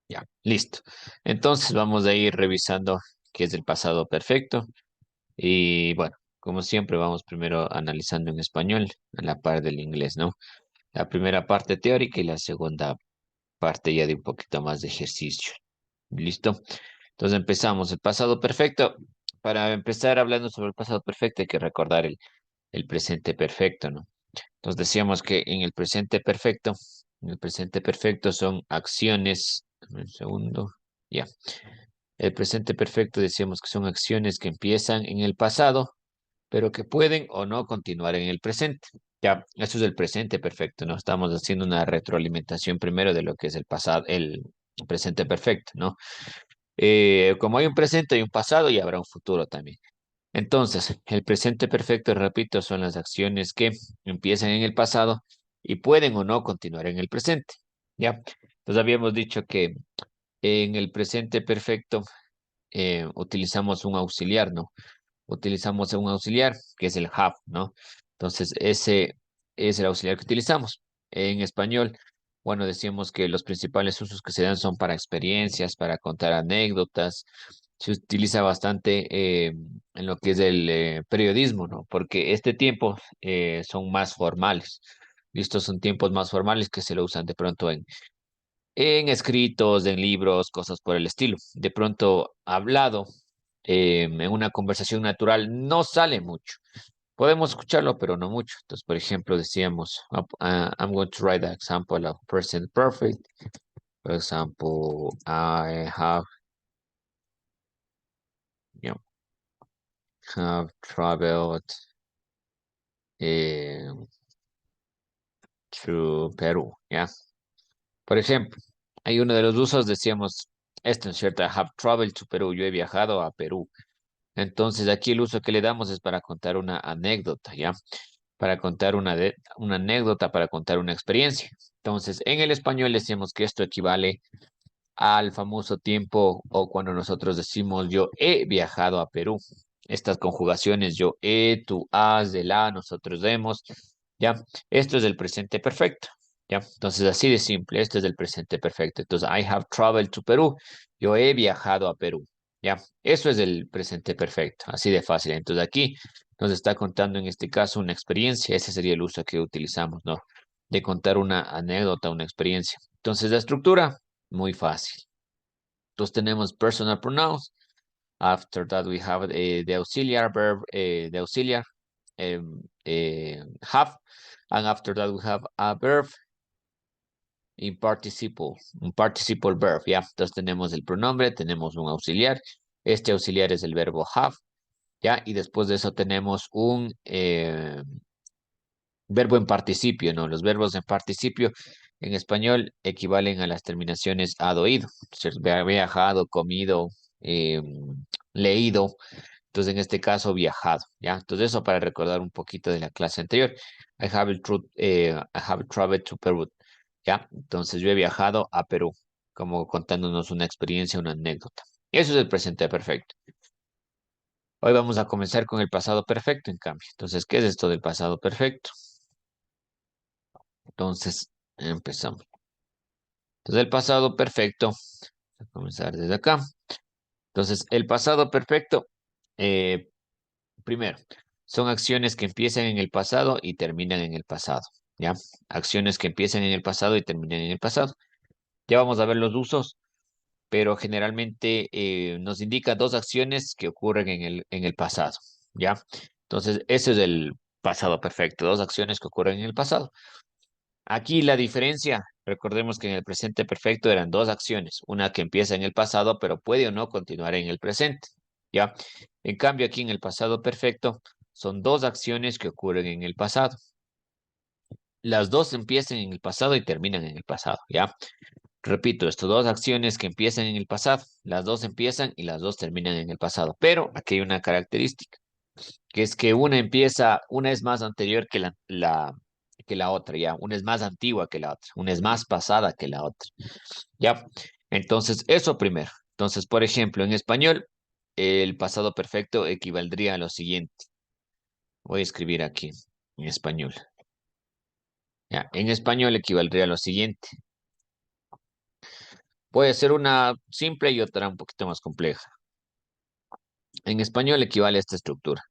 Ya, listo. Entonces vamos a ir revisando qué es el pasado perfecto. Y bueno, como siempre, vamos primero analizando en español, a la par del inglés, ¿no? La primera parte teórica y la segunda parte ya de un poquito más de ejercicio. ¿Listo? Entonces empezamos. El pasado perfecto. Para empezar hablando sobre el pasado perfecto hay que recordar el presente perfecto, ¿no? Entonces decíamos que en el presente perfecto son acciones. Dame un segundo. Ya. El presente perfecto decíamos que son acciones que empiezan en el pasado, pero que pueden o no continuar en el presente. Ya, eso es el presente perfecto, ¿no? Estamos haciendo una retroalimentación primero de lo que es el pasado, el presente perfecto, ¿no? Como hay un presente, hay un pasado y habrá un futuro también. Entonces, el presente perfecto, repito, son las acciones que empiezan en el pasado y pueden o no continuar en el presente. ¿Ya? Entonces habíamos dicho que en el presente perfecto utilizamos un auxiliar, ¿no? Utilizamos un auxiliar que es el have, ¿no? Entonces, ese es el auxiliar que utilizamos. En español, bueno, decíamos que los principales usos que se dan son para experiencias, para contar anécdotas. Se utiliza bastante en lo que es el periodismo, ¿no? Porque este tiempo son más formales. Estos son tiempos más formales que se lo usan de pronto en escritos, en libros, cosas por el estilo. De pronto, hablado, en una conversación natural, no sale mucho. Podemos escucharlo, pero no mucho. Entonces, por ejemplo, decíamos, I'm going to write an example of present perfect. For example, I you know, have traveled eh, to Perú, ¿ya? Por ejemplo, hay uno de los usos, decíamos, esto es cierto, I have traveled to Perú, yo he viajado a Perú. Entonces, aquí el uso que le damos es para contar una anécdota, ¿ya? Para contar una anécdota, para contar una experiencia. Entonces, en el español decimos que esto equivale al famoso tiempo o cuando nosotros decimos yo he viajado a Perú. Estas conjugaciones, yo he, tú has, de la, nosotros hemos, ¿ya? Esto es el presente perfecto, ¿ya? Entonces, así de simple, esto es el presente perfecto. Entonces, I have traveled to Perú. Yo he viajado a Perú, ¿ya? Eso es el presente perfecto, así de fácil. Entonces, aquí nos está contando en este caso una experiencia. Ese sería el uso que utilizamos, ¿no? De contar una anécdota, una experiencia. Entonces, la estructura, muy fácil. Entonces tenemos personal pronouns. After that we have the auxiliar verb, the auxiliar have. And after that we have a verb in participle, un participle verb, ¿ya? Entonces tenemos el pronombre, tenemos un auxiliar. Este auxiliar es el verbo have, ¿ya? Y después de eso tenemos un verbo en participio, ¿no? Los verbos en participio en español equivalen a las terminaciones had oído. Viajado, comido, eh, leído. Entonces, en este caso, viajado, ¿ya? Entonces, eso para recordar un poquito de la clase anterior. I have traveled to Peru, ¿ya? Entonces, yo he viajado a Perú, como contándonos una experiencia, una anécdota. Eso es el presente perfecto. Hoy vamos a comenzar con el pasado perfecto, en cambio. Entonces, ¿qué es esto del pasado perfecto? Entonces, empezamos. Entonces, el pasado perfecto, a comenzar desde acá. Entonces, el pasado perfecto, eh, primero, son acciones que empiezan en el pasado y terminan en el pasado, ¿ya? Acciones que empiezan en el pasado y terminan en el pasado. Ya vamos a ver los usos, pero generalmente nos indica dos acciones que ocurren en el pasado, ¿ya? Entonces, ese es el pasado perfecto, dos acciones que ocurren en el pasado. Aquí la diferencia, recordemos que en el presente perfecto eran dos acciones, una que empieza en el pasado, pero puede o no continuar en el presente, ¿ya? En cambio, aquí en el pasado perfecto son dos acciones que ocurren en el pasado. Las dos empiezan en el pasado y terminan en el pasado, ¿ya? Repito, estas dos acciones que empiezan en el pasado, las dos empiezan y las dos terminan en el pasado, pero aquí hay una característica que es que una es más anterior que que la otra, ya, una es más antigua que la otra, una es más pasada que la otra, ya. Entonces, eso primero. Entonces, por ejemplo, en español, el pasado perfecto equivaldría a lo siguiente. Voy a escribir aquí, en español. Ya, en español equivaldría a lo siguiente. Puede ser una simple y otra un poquito más compleja. En español equivale a esta estructura.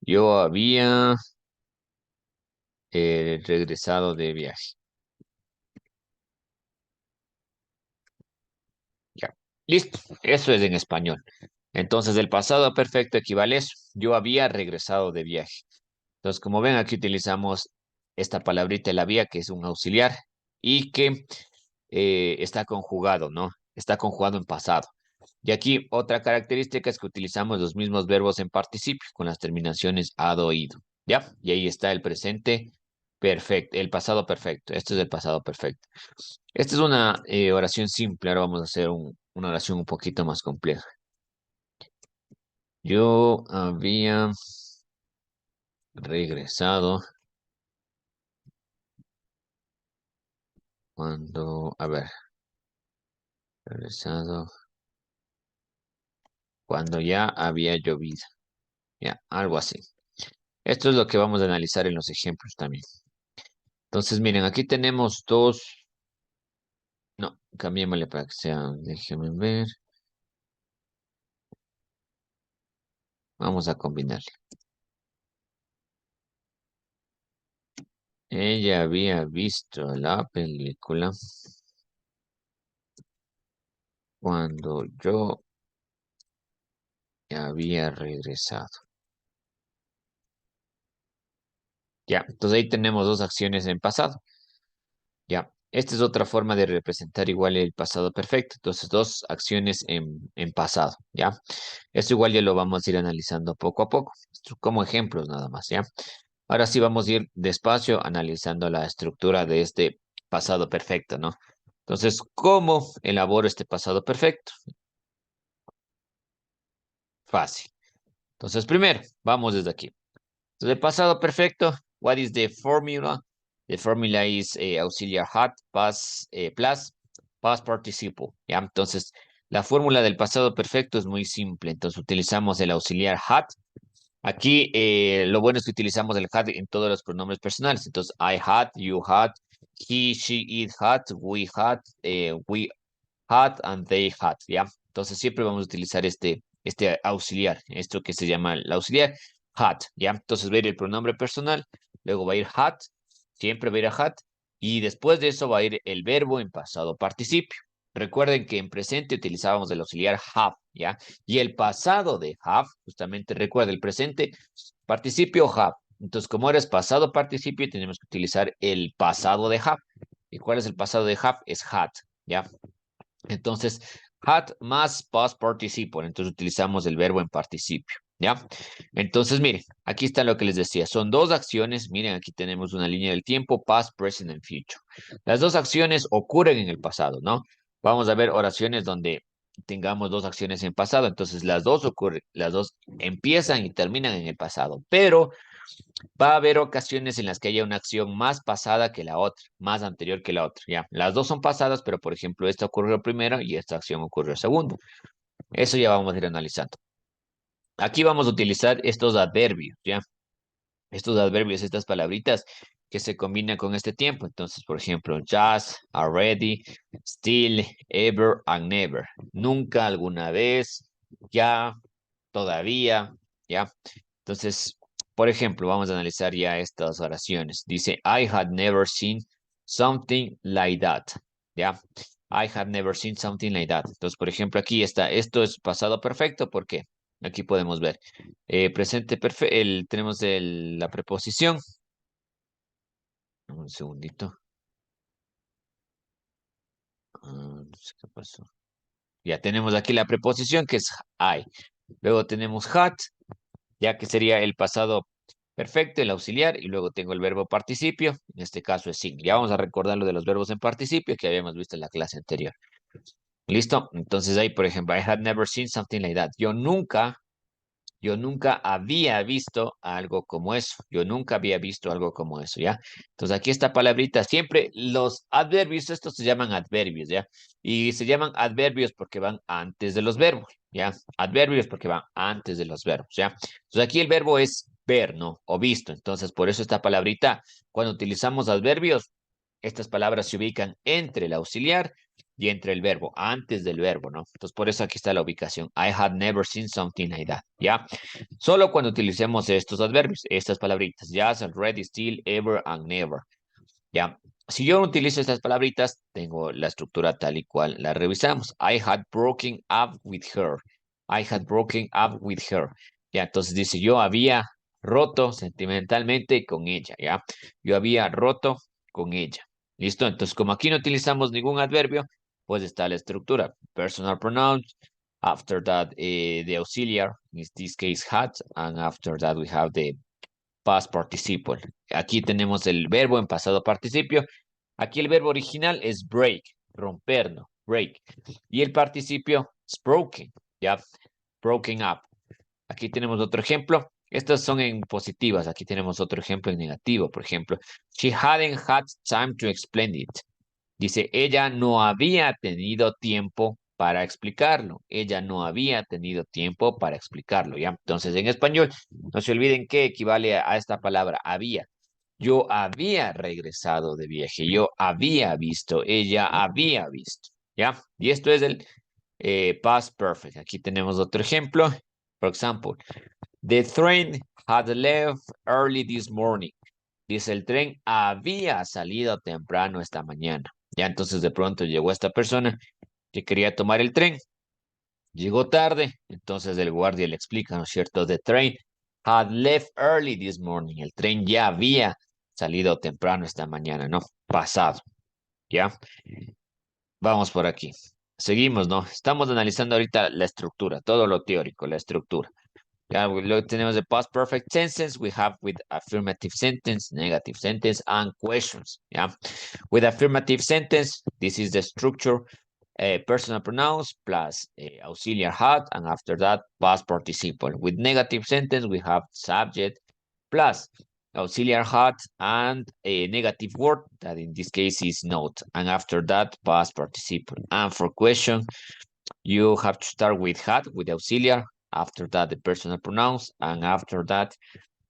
Yo había regresado de viaje. Ya. Listo. Eso es en español. Entonces, el pasado perfecto equivale a eso. Yo había regresado de viaje. Entonces, como ven, aquí utilizamos esta palabrita, el había, que es un auxiliar y que está conjugado, ¿no? Está conjugado en pasado. Y aquí otra característica es que utilizamos los mismos verbos en participio con las terminaciones ado, o ido. ¿Ya? Y ahí está el presente perfecto, el pasado perfecto. Este es el pasado perfecto. Esta es una oración simple. Ahora vamos a hacer una oración un poquito más compleja. Yo había regresado cuando, a ver, regresado cuando ya había llovido. Ya, algo así. Esto es lo que vamos a analizar en los ejemplos también. Entonces, miren, aquí tenemos dos. No, cambiémosle para que sea. Déjenme ver. Vamos a combinarle. Ella había visto la película cuando yo había regresado. Ya, entonces ahí tenemos dos acciones en pasado. Ya, esta es otra forma de representar igual el pasado perfecto. Entonces, dos acciones en pasado. Ya, esto igual ya lo vamos a ir analizando poco a poco, esto como ejemplos nada más. Ya, ahora sí vamos a ir despacio analizando la estructura de este pasado perfecto, ¿no? Entonces, ¿cómo elaboro este pasado perfecto? Fácil. Entonces, primero, vamos desde aquí. Entonces, el pasado perfecto, what is the formula? The formula is auxiliar had plus past participle. ¿Ya? Entonces, la fórmula del pasado perfecto es muy simple. Entonces, utilizamos el auxiliar had. Aquí, lo bueno es que utilizamos el had en todos los pronombres personales. Entonces, I had, you had, he, she, it had, we had and they had, ¿ya? Entonces siempre vamos a utilizar este auxiliar, esto que se llama el auxiliar, had, ¿ya? Entonces va a ir el pronombre personal, luego va a ir had, siempre va a ir a had, y después de eso va a ir el verbo en pasado participio. Recuerden que en presente utilizábamos el auxiliar have, ¿ya? Y el pasado de have, justamente recuerda el presente participio have. Entonces, como eres pasado participio, tenemos que utilizar el pasado de have. ¿Y cuál es el pasado de have? Es had, ¿ya? Entonces, had más past participle. Entonces utilizamos el verbo en participio. ¿Ya? Entonces, miren, aquí está lo que les decía. Son dos acciones. Miren, aquí tenemos una línea del tiempo, past, present and future. Las dos acciones ocurren en el pasado, ¿no? Vamos a ver oraciones donde tengamos dos acciones en pasado. Entonces, las dos ocurren, las dos empiezan y terminan en el pasado. Pero va a haber ocasiones en las que haya una acción más pasada que la otra, más anterior que la otra, ¿ya? Las dos son pasadas, pero por ejemplo, esta ocurrió primero y esta acción ocurrió segundo. Eso ya vamos a ir analizando. Aquí vamos a utilizar estos adverbios, ¿ya? Estos adverbios, estas palabritas que se combinan con este tiempo. Entonces, por ejemplo, just, already, still, ever, and never. Nunca, alguna vez, ya, todavía, ¿ya? Entonces, por ejemplo, vamos a analizar ya estas oraciones. Dice, I had never seen something like that. ¿Ya? I had never seen something like that. Entonces, por ejemplo, aquí está, esto es pasado perfecto, ¿por qué? Aquí podemos ver. Presente perfecto, tenemos la preposición. Un segundito. No sé qué pasó. Ya tenemos aquí la preposición que es I. Luego tenemos had, ya que sería el pasado perfecto, el auxiliar, y luego tengo el verbo participio, en este caso es sing. Ya vamos a recordar lo de los verbos en participio que habíamos visto en la clase anterior. ¿Listo? Entonces ahí, por ejemplo, I had never seen something like that. Yo nunca había visto algo como eso. Yo nunca había visto algo como eso, ¿ya? Entonces aquí esta palabrita, siempre los adverbios, estos se llaman adverbios, ¿ya? Y se llaman adverbios porque van antes de los verbos, ¿ya? Adverbios porque van antes de los verbos, ¿ya? Entonces aquí el verbo es ver, ¿no? O visto. Entonces por eso esta palabrita, cuando utilizamos adverbios, estas palabras se ubican entre el auxiliar y entre el verbo, antes del verbo, ¿no? Entonces, por eso aquí está la ubicación. I had never seen something like that, ¿ya? Solo cuando utilicemos estos adverbios, estas palabritas, just, already, still, ever, and never, ¿ya? Si yo no utilizo estas palabritas, tengo la estructura tal y cual la revisamos. I had broken up with her. I had broken up with her. Ya, entonces dice, yo había roto sentimentalmente con ella, ¿ya? Yo había roto con ella. ¿Listo? Entonces, como aquí no utilizamos ningún adverbio, pues está la estructura. Personal pronouns. After that, the auxiliar, in this case, had. And after that, we have the past participle. Aquí tenemos el verbo en pasado participio. Aquí el verbo original es break, romper, ¿no? Break. Y el participio es broken, ¿ya? Broken up. Aquí tenemos otro ejemplo. Estas son en positivas. Aquí tenemos otro ejemplo en negativo. Por ejemplo, she hadn't had time to explain it. Dice, ella no había tenido tiempo para explicarlo. Ella no había tenido tiempo para explicarlo, ¿ya? Entonces, en español, no se olviden que equivale a esta palabra, había. Yo había regresado de viaje, yo había visto, ella había visto, ¿ya? Y esto es el past perfect. Aquí tenemos otro ejemplo. For example, the train had left early this morning. Dice, el tren había salido temprano esta mañana. Ya entonces de pronto llegó esta persona que quería tomar el tren. Llegó tarde, entonces el guardia le explica, ¿no es cierto? The train had left early this morning. El tren ya había salido temprano esta mañana, ¿no? Pasado, ¿ya? Vamos por aquí. Seguimos, ¿no? Estamos analizando ahorita la estructura, todo lo teórico, la estructura. Ya luego tenemos the past perfect tenses. We have with affirmative sentence, negative sentence, and questions. Yeah. With affirmative sentence, this is the structure, personal pronouns plus auxiliary had, and after that, past participle. With negative sentence, we have subject plus auxiliary had and a negative word that in this case is not, and after that, past participle. And for question, you have to start with had, with the auxiliary, after that the personal pronouns, and after that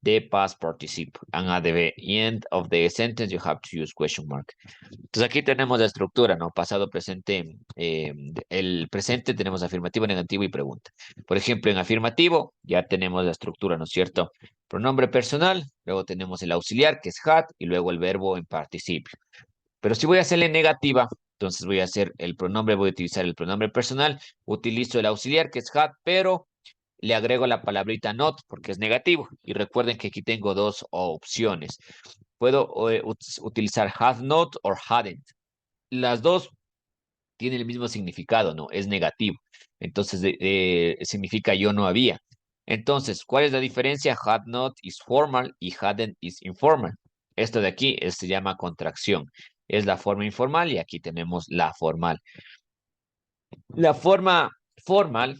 the past participle. And at the end of the sentence you have to use question mark. Entonces aquí tenemos la estructura, ¿no? Pasado, presente, el presente tenemos afirmativo, negativo y pregunta. Por ejemplo, en afirmativo ya tenemos la estructura, ¿no es cierto? Pronombre personal, luego tenemos el auxiliar que es had y luego el verbo en participio. Pero si voy a hacerle negativa, entonces voy a hacer el pronombre, voy a utilizar el pronombre personal, utilizo el auxiliar que es had, pero le agrego la palabrita not porque es negativo. Y recuerden que aquí tengo dos opciones. Puedo utilizar had not o hadn't. Las dos tienen el mismo significado, ¿no? Es negativo. Entonces significa yo no había. Entonces, ¿cuál es la diferencia? Had not is formal y hadn't is informal. Esto de aquí se llama contracción. Es la forma informal y aquí tenemos la formal. La forma formal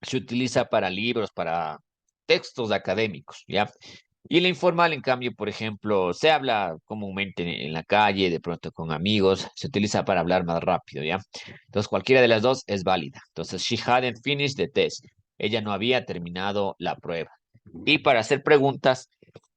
se utiliza para libros, para textos académicos, ¿ya? Y la informal, en cambio, por ejemplo, se habla comúnmente en la calle, de pronto con amigos, se utiliza para hablar más rápido, ¿ya? Entonces, cualquiera de las dos es válida. Entonces, she hadn't finished the test. Ella no había terminado la prueba. Y para hacer preguntas,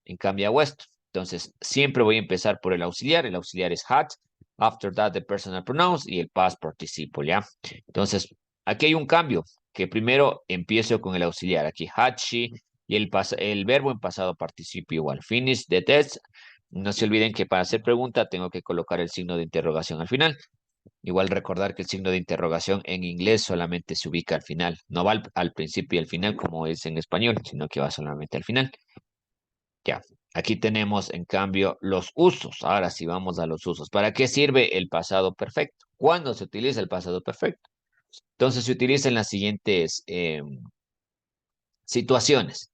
en cambio hago esto. Entonces, siempre voy a empezar por el auxiliar. El auxiliar es had. After that, the personal pronouns y el past participle, ¿ya? Entonces, aquí hay un cambio, que primero empiezo con el auxiliar. Aquí had, she, y el verbo en pasado participio igual. Finish the test. No se olviden que para hacer pregunta tengo que colocar el signo de interrogación al final. Igual recordar que el signo de interrogación en inglés solamente se ubica al final. No va al principio y al final como es en español, sino que va solamente al final. Ya, aquí tenemos en cambio los usos. Ahora sí vamos a los usos. ¿Para qué sirve el pasado perfecto? ¿Cuándo se utiliza el pasado perfecto? Entonces se utiliza en las siguientes situaciones.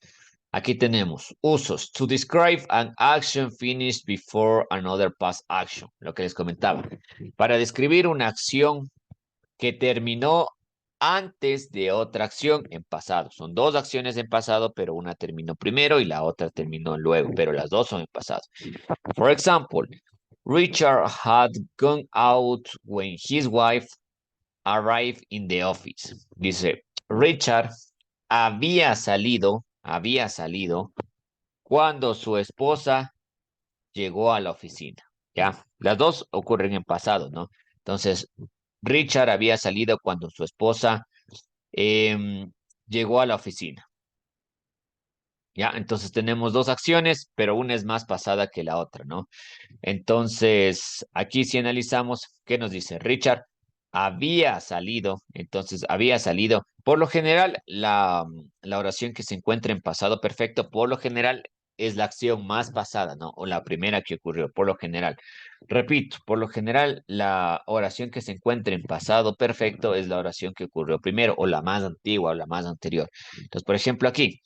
Aquí tenemos usos. To describe an action finished before another past action. Lo que les comentaba. Para describir una acción que terminó antes de otra acción en pasado. Son dos acciones en pasado, pero una terminó primero y la otra terminó luego, pero las dos son en pasado. For example, Richard had gone out when his wife arrived in the office. Dice, Richard había salido cuando su esposa llegó a la oficina. ¿Ya? Las dos ocurren en pasado, ¿no? Entonces, Richard había salido cuando su esposa llegó a la oficina. ¿Ya? Entonces tenemos dos acciones, pero una es más pasada que la otra, ¿no? Entonces, aquí si analizamos, ¿qué nos dice? Richard había salido, entonces había salido. Por lo general, la oración que se encuentra en pasado perfecto, por lo general, es la acción más pasada, ¿no? O la primera que ocurrió, por lo general. Repito, por lo general, la oración que se encuentra en pasado perfecto es la oración que ocurrió primero, o la más antigua, o la más anterior. Entonces, por ejemplo, aquí.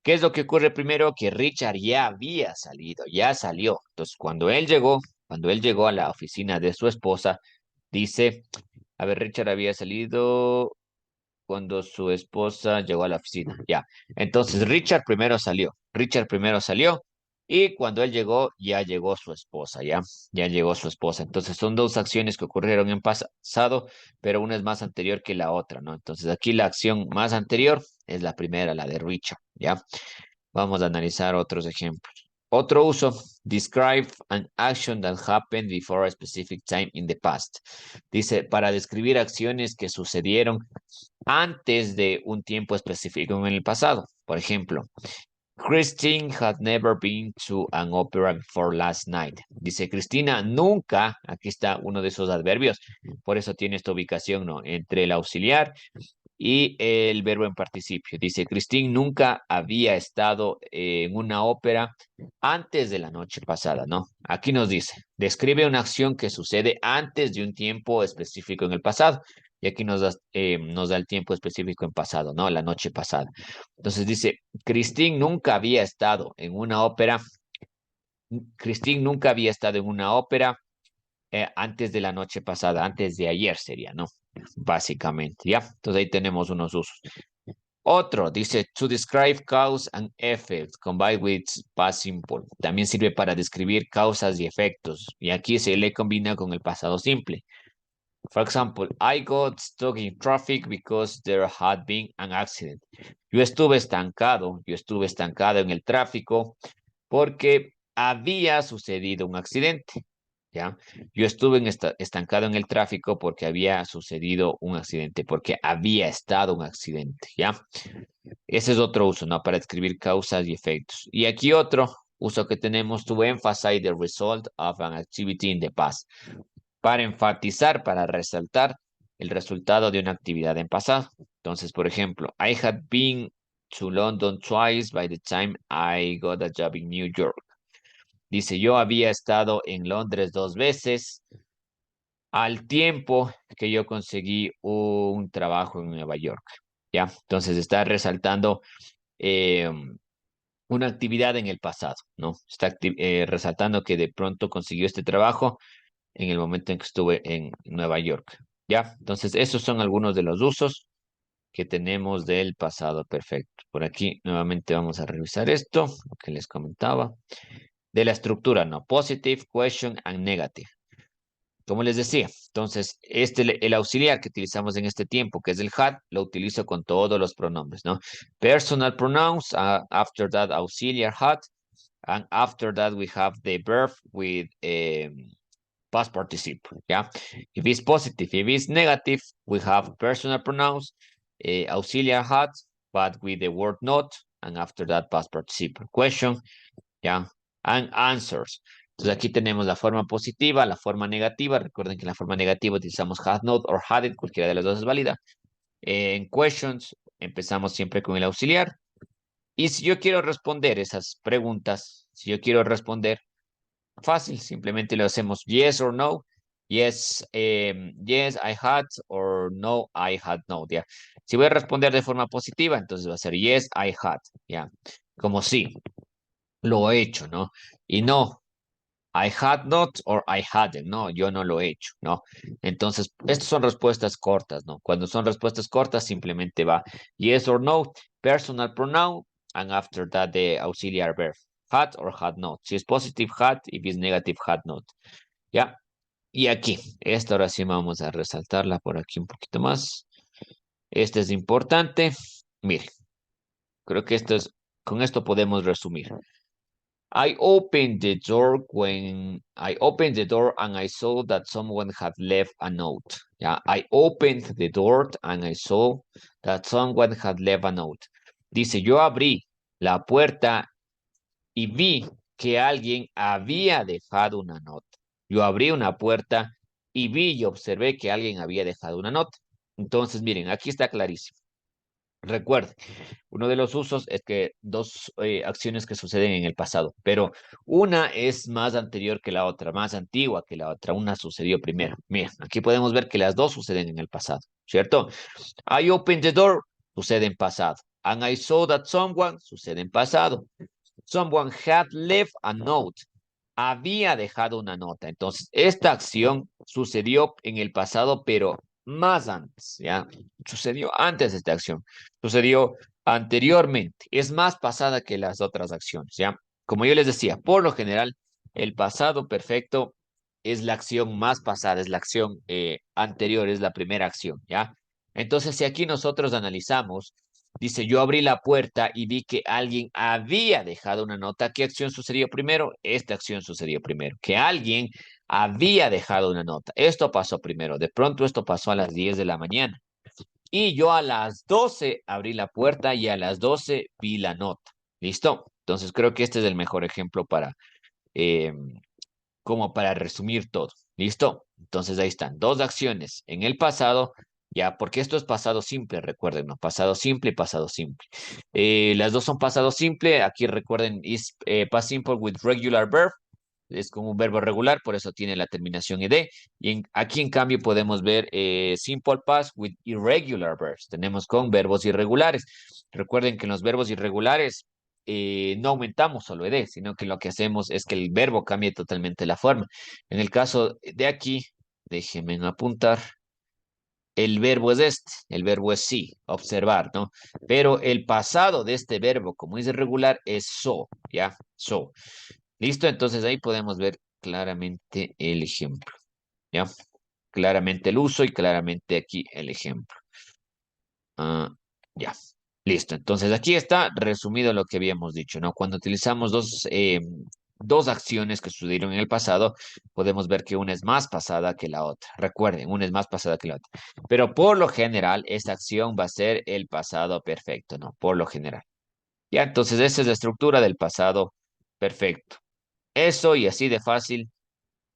¿Qué es lo que ocurre primero? Que Richard ya había salido, ya salió. Entonces, cuando él llegó a la oficina de su esposa, dice, a ver, Richard había salido cuando su esposa llegó a la oficina. Ya. Entonces, Richard primero salió y cuando él llegó, ya llegó su esposa, ya. Ya llegó su esposa. Entonces, son dos acciones que ocurrieron en pasado, pero una es más anterior que la otra, ¿no? Entonces, aquí la acción más anterior es la primera, la de Richard, ¿ya? Vamos a analizar otros ejemplos. Otro uso, describe an action that happened before a specific time in the past. Dice, para describir acciones que sucedieron antes de un tiempo específico en el pasado. Por ejemplo, Christine had never been to an opera before last night. Dice Cristina, nunca, aquí está uno de esos adverbios, por eso tiene esta ubicación, ¿no? Entre el auxiliar y el verbo en participio. Dice, Christine nunca había estado en una ópera antes de la noche pasada, ¿no? Aquí nos dice, describe una acción que sucede antes de un tiempo específico en el pasado. Y aquí nos da el tiempo específico en pasado, ¿no? La noche pasada. Entonces dice, Christine nunca había estado en una ópera. Christine nunca había estado en una ópera antes de la noche pasada, antes de ayer sería, ¿no? Básicamente, ¿ya? Entonces ahí tenemos unos usos. Otro, dice, to describe cause and effect, combined with past simple. También sirve para describir causas y efectos. Y aquí se le combina con el pasado simple. For example, I got stuck in traffic because there had been an accident. Yo estuve estancado en el tráfico porque había sucedido un accidente. ¿Ya? Yo estuve estancado en el tráfico porque había sucedido un accidente, porque había estado un accidente, ¿ya? Ese es otro uso, ¿no? Para describir causas y efectos. Y aquí otro uso que tenemos, to emphasize the result of an activity in the past. Para enfatizar, para resaltar el resultado de una actividad en pasado. Entonces, por ejemplo, I had been to London twice by the time I got a job in New York. Dice, yo había estado en Londres dos veces al tiempo que yo conseguí un trabajo en Nueva York. ¿Ya? Entonces está resaltando eh, una actividad en el pasado, ¿no? Está resaltando que de pronto consiguió este trabajo en el momento en que estuve en Nueva York. ¿Ya? Entonces esos son algunos de los usos que tenemos del pasado perfecto. Por aquí nuevamente vamos a revisar esto, lo que les comentaba. De la estructura, ¿no? Positive, question and negative. Como les decía, entonces, el auxiliar que utilizamos en este tiempo, que es el had, lo utilizo con todos los pronombres, ¿no? Personal pronouns, after that auxiliar had, and after that we have the verb with past participle, ¿ya? If it's positive, if it's negative, we have personal pronouns, auxiliar had, but with the word not, and after that past participle. Question, ¿ya? And answers. Entonces aquí tenemos la forma positiva, la forma negativa. Recuerden que en la forma negativa utilizamos had not or had it, cualquiera de las dos es válida. En questions empezamos siempre con el auxiliar. Y si yo quiero responder esas preguntas, si yo quiero responder, fácil, simplemente lo hacemos yes or no. Yes, yes, I had, or no, I had not, ¿ya? Si voy a responder de forma positiva, entonces va a ser yes, I had, ¿ya? Como sí, lo he hecho, ¿no? Y no, I had not or I hadn't, no, yo no lo he hecho, ¿no? Entonces, estas son respuestas cortas, ¿no? Cuando son respuestas cortas, simplemente va yes or no, personal pronoun, and after that the auxiliary verb, had or had not. Si es positive, had, if es negative, had not. ¿Ya? Y aquí, esta oración vamos a resaltarla por aquí un poquito más. Este es importante. Mire, creo que con esto podemos resumir. I opened the door when I opened the door and I saw that someone had left a note. Yeah, I opened the door and I saw that someone had left a note. Dice, yo abrí la puerta y vi que alguien había dejado una nota. Yo abrí una puerta y vi y observé que alguien había dejado una nota. Entonces, miren, aquí está clarísimo. Recuerde, uno de los usos es que dos acciones que suceden en el pasado, pero una es más anterior que la otra, más antigua que la otra. Una sucedió primero. Mira, aquí podemos ver que las dos suceden en el pasado, ¿cierto? I opened the door, sucede en pasado. And I saw that someone, sucede en pasado. Someone had left a note. Había dejado una nota. Entonces, esta acción sucedió en el pasado, pero más antes, ¿ya? Sucedió antes de esta acción. Sucedió anteriormente. Es más pasada que las otras acciones, ¿ya? Como yo les decía, por lo general, el pasado perfecto es la acción más pasada, es la acción anterior, es la primera acción, ¿ya? Entonces, si aquí nosotros analizamos, dice, yo abrí la puerta y vi que alguien había dejado una nota. ¿Qué acción sucedió primero? Esta acción sucedió primero. Que alguien había dejado una nota. Esto pasó primero. De pronto esto pasó a las 10 de la mañana. Y yo a las 12 abrí la puerta y a las 12 vi la nota. ¿Listo? Entonces creo que este es el mejor ejemplo para, eh, como para resumir todo. ¿Listo? Entonces ahí están, dos acciones en el pasado, ya, porque esto es pasado simple, recuerden, ¿no? Pasado simple y pasado simple. Las dos son pasado simple, aquí recuerden, is past simple with regular verb, es como un verbo regular, por eso tiene la terminación ed. Y aquí en cambio podemos ver simple past with irregular verbs. Tenemos con verbos irregulares. Recuerden que en los verbos irregulares no aumentamos solo ed, sino que lo que hacemos es que el verbo cambie totalmente la forma. En el caso de aquí, déjenme apuntar. El verbo es este, el verbo es sí, observar, ¿no? Pero el pasado de este verbo, como es irregular, es so, ¿ya? So. ¿Listo? Entonces ahí podemos ver claramente el ejemplo, ¿ya? Claramente el uso y claramente aquí el ejemplo. Ah, ya. Listo. Entonces aquí está resumido lo que habíamos dicho, ¿no? Cuando utilizamos dos acciones que sucedieron en el pasado, podemos ver que una es más pasada que la otra. Recuerden, una es más pasada que la otra. Pero por lo general, esta acción va a ser el pasado perfecto, ¿no? Por lo general. Ya, entonces esa es la estructura del pasado perfecto. Eso y así de fácil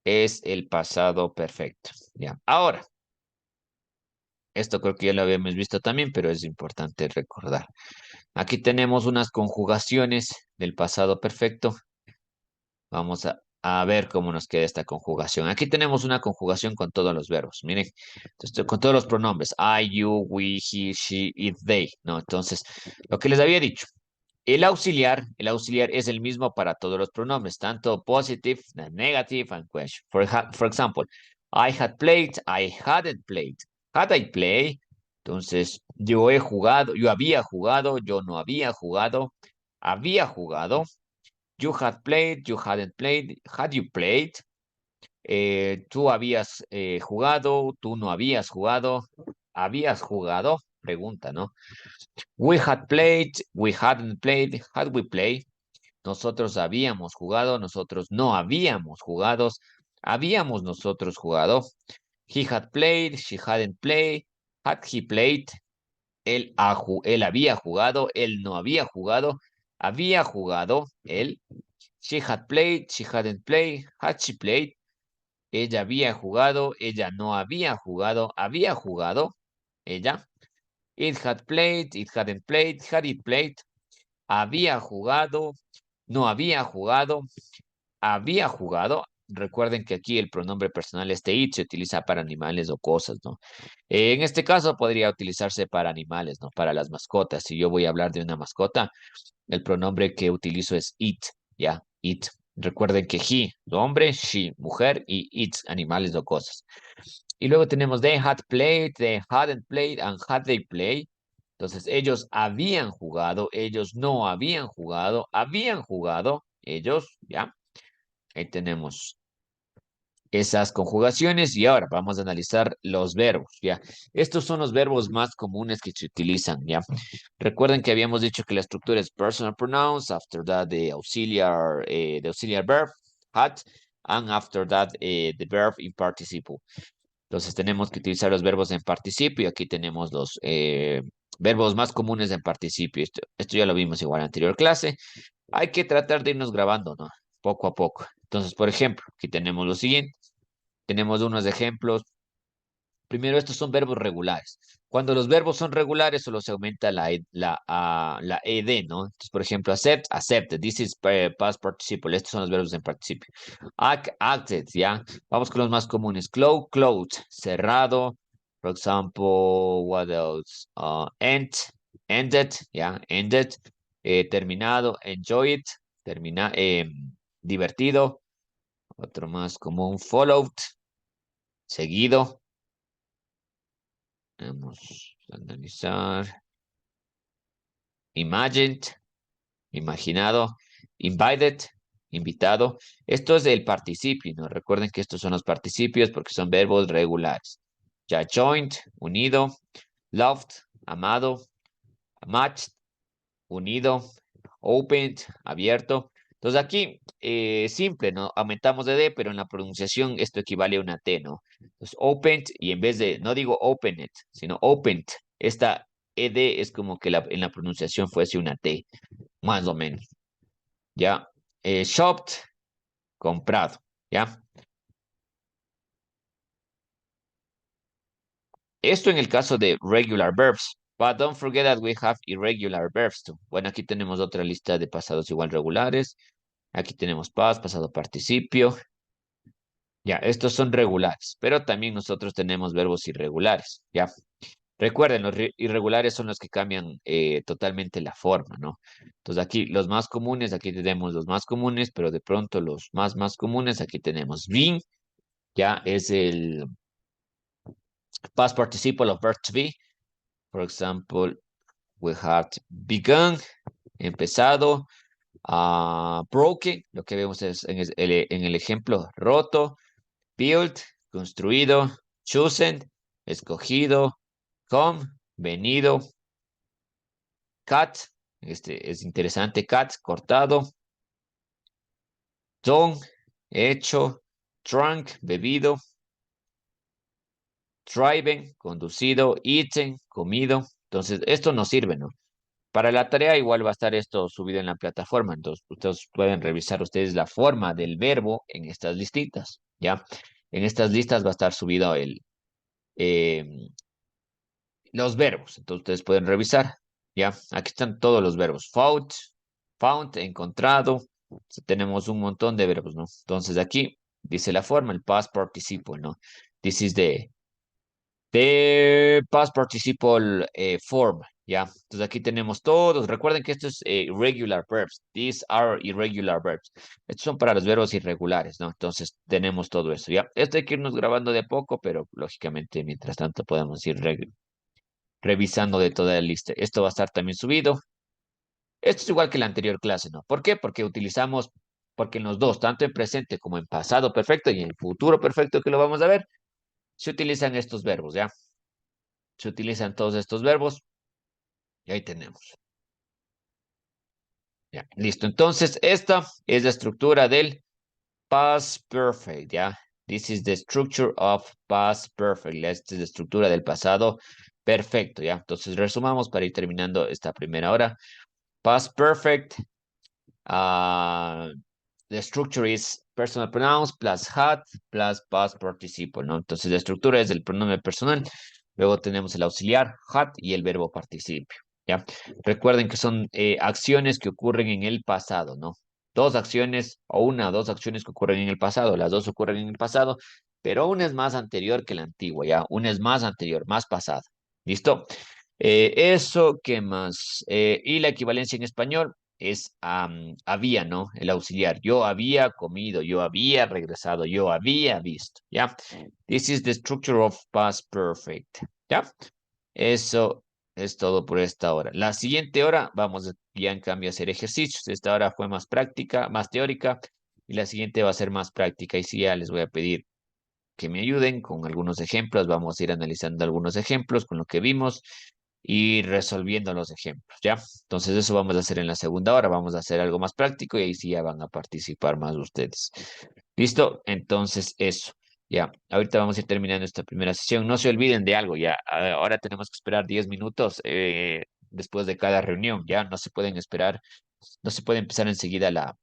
es el pasado perfecto. Ya. Ahora, esto creo que ya lo habíamos visto también, pero es importante recordar. Aquí tenemos unas conjugaciones del pasado perfecto. Vamos a ver cómo nos queda esta conjugación. Aquí tenemos una conjugación con todos los verbos. Miren, entonces, con todos los pronombres. I, you, we, he, she, it, they. ¿No? Entonces, lo que les había dicho. El auxiliar es el mismo para todos los pronombres, tanto positive, negative, and question. For example, I had played, I hadn't played. Had I played? Entonces, yo he jugado, yo había jugado, yo no había jugado, había jugado. You had played, you hadn't played, had you played? Tú habías jugado, tú no habías jugado, pregunta, ¿no? We had played, we hadn't played, had we played? Nosotros habíamos jugado, nosotros no habíamos jugado, habíamos nosotros jugado. He had played, she hadn't played, had he played? Él había jugado, él no había jugado, él. She had played, she hadn't played, had she played? Ella había jugado, ella no había jugado, ella. It had played, it hadn't played, had it played? Había jugado, no había jugado. Recuerden que aquí el pronombre personal este it se utiliza para animales o cosas, ¿no? En este caso podría utilizarse para animales, ¿no? Para las mascotas. Si yo voy a hablar de una mascota, el pronombre que utilizo es it, ¿ya? It. Recuerden que he, hombre, she, mujer, y it, animales o cosas. Y luego tenemos they had played, they hadn't played, and had they played. Entonces, ellos habían jugado, ellos no habían jugado, ellos, ¿ya? Ahí tenemos esas conjugaciones y ahora vamos a analizar los verbos, ¿ya? Estos son los verbos más comunes que se utilizan, ¿ya? Recuerden que habíamos dicho que la estructura es personal pronouns, after that the auxiliar verb, had, and after that the verb in participle. Entonces tenemos que utilizar los verbos en participio y aquí tenemos los verbos más comunes en participio. Esto ya lo vimos igual en la anterior clase. Hay que tratar de irnos grabando, ¿no? Poco a poco. Entonces, por ejemplo, aquí tenemos lo siguiente. Tenemos unos ejemplos. Primero, estos son verbos regulares. Cuando los verbos son regulares, solo se aumenta la ed, ¿no? Entonces, por ejemplo, accept, accepted. This is past participle. Estos son los verbos en participio. Act, acted, ¿ya? Vamos con los más comunes. Close, closed. Cerrado. For example, what else? End, ended, ¿ya? Ended. Terminado. Enjoy it. Divertido. Otro más común. Followed. Seguido. Vamos a analizar. Imagined, imaginado. Invited, invitado. Esto es el participio, ¿no? Recuerden que estos son los participios porque son verbos regulares. Ya joined, unido. Loved, amado. Matched, unido. Opened, abierto. Entonces aquí, simple, ¿no? Aumentamos de D, pero en la pronunciación esto equivale a una T, ¿no? Entonces, opened, y en vez de, no digo opened, sino opened, esta ED es como que en la pronunciación fuese una T, más o menos, ¿ya? Shopped, comprado, ¿ya? Esto en el caso de regular verbs, but don't forget that we have irregular verbs too. Bueno, aquí tenemos otra lista de pasados igual regulares. Aquí tenemos past, pasado participio. Ya, estos son regulares, pero también nosotros tenemos verbos irregulares, ¿ya? Recuerden, los irregulares son los que cambian totalmente la forma, ¿no? Entonces aquí los más comunes, aquí tenemos los más comunes, pero de pronto los más comunes, aquí tenemos been, ya es el past participle of verb to be. For example, we had begun, empezado, broken, lo que vemos es en el ejemplo, roto, built, construido, chosen, escogido, come, venido, cut, este es interesante, cut, cortado, done, hecho, drunk, bebido, driven, conducido, eaten, comido. Entonces, esto nos sirve, ¿no? Para la tarea igual va a estar esto subido en la plataforma, entonces ustedes pueden revisar ustedes la forma del verbo en estas listitas, ¿ya? En estas listas va a estar subido eh, los verbos, entonces ustedes pueden revisar, ¿ya? Aquí están todos los verbos. Found, encontrado. Tenemos un montón de verbos, ¿no? Entonces aquí dice la forma, el past participle, ¿no? This is the past participle form, ¿ya? Entonces aquí tenemos todos. Recuerden que esto es irregular verbs. These are irregular verbs. Estos son para los verbos irregulares, ¿no? Entonces tenemos todo eso, ¿ya? Esto hay que irnos grabando de a poco, pero lógicamente mientras tanto podemos ir revisando de toda la lista. Esto va a estar también subido. Esto es igual que la anterior clase, ¿no? ¿Por qué? Porque en los dos, tanto en presente como en pasado perfecto y en futuro perfecto que lo vamos a ver, se utilizan estos verbos, ¿ya? Se utilizan todos estos verbos y ahí tenemos. Ya, listo. Entonces, esta es la estructura del past perfect, ¿ya? This is the structure of past perfect. Esta es la estructura del pasado perfecto, ¿ya? Entonces, resumamos para ir terminando esta primera hora. Past perfect. The structure is personal pronouns plus had plus past participle, ¿no? Entonces la estructura es el pronombre personal, luego tenemos el auxiliar, had y el verbo participio, ¿ya? Recuerden que son acciones que ocurren en el pasado, ¿no? Dos acciones o una o dos acciones que ocurren en el pasado, las dos ocurren en el pasado, pero una es más anterior que la antigua, ¿ya? Una es más anterior, más pasada. ¿Listo? Eso, ¿qué más? Y la equivalencia en español es había, ¿no? El auxiliar. Yo había comido, yo había regresado, yo había visto, ¿ya? This is the structure of past perfect, ¿ya? Eso es todo por esta hora. La siguiente hora vamos ya en cambio a hacer ejercicios. Esta hora fue más práctica, más teórica, y la siguiente va a ser más práctica. Y sí, ya les voy a pedir que me ayuden con algunos ejemplos. Vamos a ir analizando algunos ejemplos con lo que vimos y resolviendo los ejemplos, ¿ya? Entonces eso vamos a hacer en la segunda hora, vamos a hacer algo más práctico y ahí sí ya van a participar más ustedes. ¿Listo? Entonces eso. Ya, ahorita vamos a ir terminando esta primera sesión. No se olviden de algo, ya. Ahora tenemos que esperar 10 minutos después de cada reunión, ya. No se pueden esperar, no se puede empezar enseguida la,